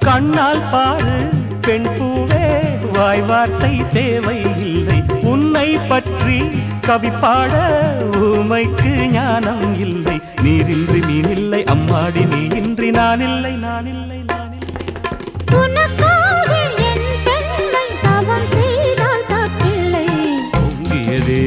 கண்ணால் பாரு பெண் பூவே வாய் வார்த்தை தேவையில்லை உன்னை பற்றி கவி பாட ஊமைக்கு ஞானம் இல்லை நீரின்றி மீனில்லை அம்மாடி நீ இன்றி நான் இல்லை நான் இல்லை நான் இல்லை உனக்காக என் பெண்மை தவம் செய்தால் தப்பில்லை பொங்கியதே